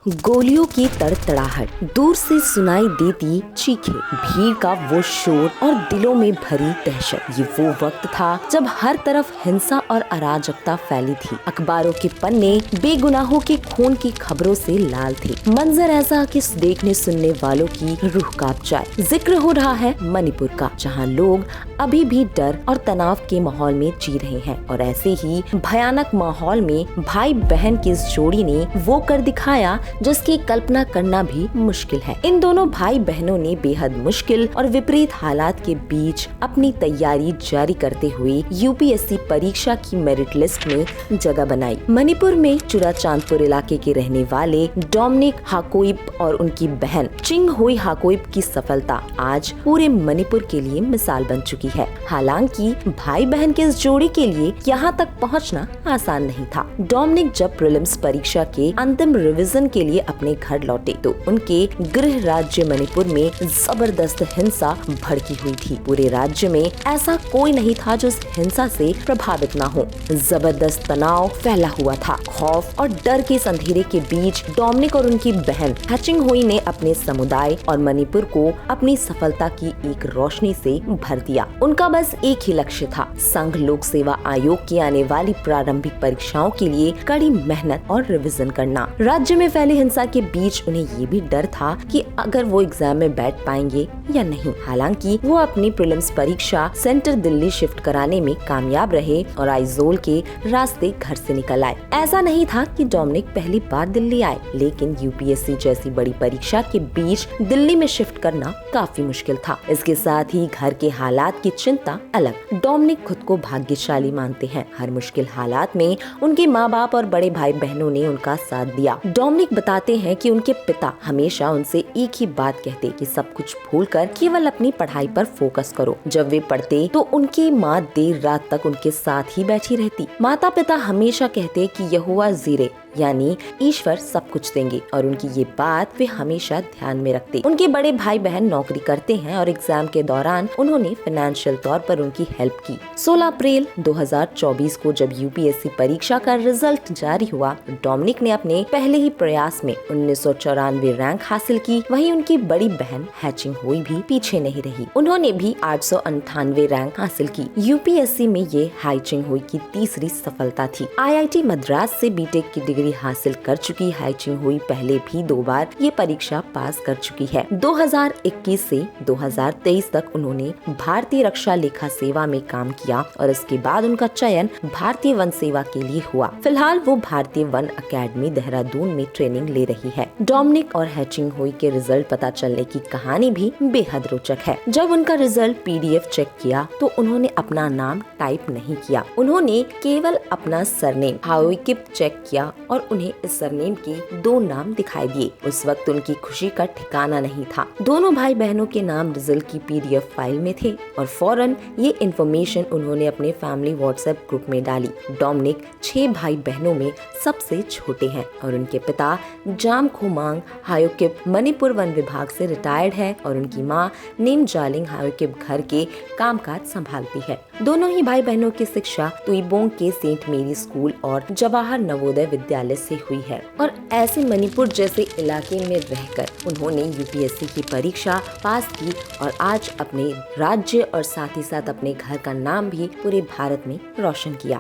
गोलियों की तड़तड़ाहट, दूर से सुनाई देती चीखें, भीड़ का वो शोर और दिलों में भरी दहशत। ये वो वक्त था जब हर तरफ हिंसा और अराजकता फैली थी। अखबारों के पन्ने बेगुनाहों के खून की खबरों से लाल थे। मंजर ऐसा कि देखने सुनने वालों की रूह कांप जाए। जिक्र हो रहा है मणिपुर का, जहाँ लोग अभी भी डर और तनाव के माहौल में जी रहे हैं। और ऐसे ही भयानक माहौल में भाई बहन की इस जोड़ी ने वो कर दिखाया जिसकी कल्पना करना भी मुश्किल है। इन दोनों भाई बहनों ने बेहद मुश्किल और विपरीत हालात के बीच अपनी तैयारी जारी करते हुए यूपीएससी परीक्षा की मेरिट लिस्ट में जगह बनाई। मणिपुर में चुराचांदपुर इलाके के रहने वाले डोमिनिक हाकोइप और उनकी बहन चिंग हुई हाकोइप की सफलता आज पूरे मणिपुर के लिए मिसाल बन चुकी है। हालांकि भाई बहन के इस जोड़ी के लिए यहाँ तक पहुँचना आसान नहीं था। डोमिनिक जब प्रीलिम्स परीक्षा के अंतिम रिवीजन के लिए अपने घर लौटे तो उनके गृह राज्य मणिपुर में जबरदस्त हिंसा भड़की हुई थी। पूरे राज्य में ऐसा कोई नहीं था जो इस हिंसा से प्रभावित न हो। जबरदस्त तनाव फैला हुआ था। खौफ और डर के इस अंधेरे के बीच डोमिनिक और उनकी बहन हैचिंग हुई ने अपने समुदाय और मणिपुर को अपनी सफलता की एक रोशनी से भर दिया। उनका बस एक ही लक्ष्य था, संघ लोक सेवा आयोग की आने वाली प्रारंभिक परीक्षाओं के लिए कड़ी मेहनत और रिवीजन करना। राज्य में फैली हिंसा के बीच उन्हें ये भी डर था कि अगर वो एग्जाम में बैठ पाएंगे या नहीं। हालांकि वो अपनी प्रीलिम्स परीक्षा सेंटर दिल्ली शिफ्ट कराने में कामयाब रहे और आइजोल के रास्ते घर से निकल आए। ऐसा नहीं था कि डोमिनिक पहली बार दिल्ली आए, लेकिन यूपीएससी जैसी बड़ी परीक्षा के बीच दिल्ली में शिफ्ट करना काफी मुश्किल था। इसके साथ ही घर के हालात की चिंता अलग। डोमिनिक खुद को भाग्यशाली मानते हैं। हर मुश्किल हालात में उनके माँ बाप और बड़े भाई बहनों ने उनका साथ दिया। डोमिनिक बताते हैं कि उनके पिता हमेशा उनसे एक ही बात कहते कि सब कुछ भूलकर केवल अपनी पढ़ाई पर फोकस करो। जब वे पढ़ते तो उनकी माँ देर रात तक उनके साथ ही बैठी रहती। माता पिता हमेशा कहते कि यहोवा जीरे यानी ईश्वर सब कुछ देंगे और उनकी ये बात वे हमेशा ध्यान में रखते। उनके बड़े भाई बहन नौकरी करते हैं और एग्जाम के दौरान उन्होंने फाइनेंशियल तौर पर उनकी हेल्प की। 16 अप्रैल 2024 को जब यूपीएससी परीक्षा का रिजल्ट जारी हुआ, डोमिनिक ने अपने पहले ही प्रयास में 1994 रैंक हासिल की। वहीं उनकी बड़ी बहन हैचिंग हुई भी पीछे नहीं रही। उन्होंने भी 898 रैंक हासिल की। यूपीएससी में ये हैचिंग हुई की तीसरी सफलता थी। आईआईटी मद्रास से बीटेक की डिग्री हासिल कर चुकी हैचिंग हुई पहले भी 2 बार ये परीक्षा पास कर चुकी है। 2021 से 2023 तक उन्होंने भारतीय रक्षा लेखा सेवा में काम किया और इसके बाद उनका चयन भारतीय वन सेवा के लिए हुआ। फिलहाल वो भारतीय वन अकेडमी देहरादून में ट्रेनिंग ले रही है। डोमिनिक और हैचिंग हुई के रिजल्ट पता चलने की कहानी भी बेहद रोचक है। जब उनका रिजल्ट पीडीएफ चेक किया तो उन्होंने अपना नाम टाइप नहीं किया। उन्होंने केवल अपना सरनेम हाकोइप चेक किया और उन्हें इस सरनेम के 2 नाम दिखाई दिए। उस वक्त उनकी खुशी का ठिकाना नहीं था। दोनों भाई बहनों के नाम रिजल्ट की पीडीएफ फाइल में थे और फौरन ये इन्फॉर्मेशन उन्होंने अपने फैमिली व्हाट्सएप ग्रुप में डाली। डोमिनिक 6 भाई बहनों में सबसे छोटे हैं और उनके पिता जाम खोमांग हाकोइप मणिपुर वन विभाग से रिटायर्ड है और उनकी माँ निमजालिंग हाकोइप घर के कामकाज संभालती है। दोनों ही भाई बहनों की शिक्षा तुइबोंग के सेंट मेरी स्कूल और जवाहर नवोदय विद्यालय से हुई है और ऐसे मणिपुर जैसे इलाके में रहकर उन्होंने यूपीएससी की परीक्षा पास की और आज अपने राज्य और साथ ही साथ अपने घर का नाम भी पूरे भारत में रोशन किया।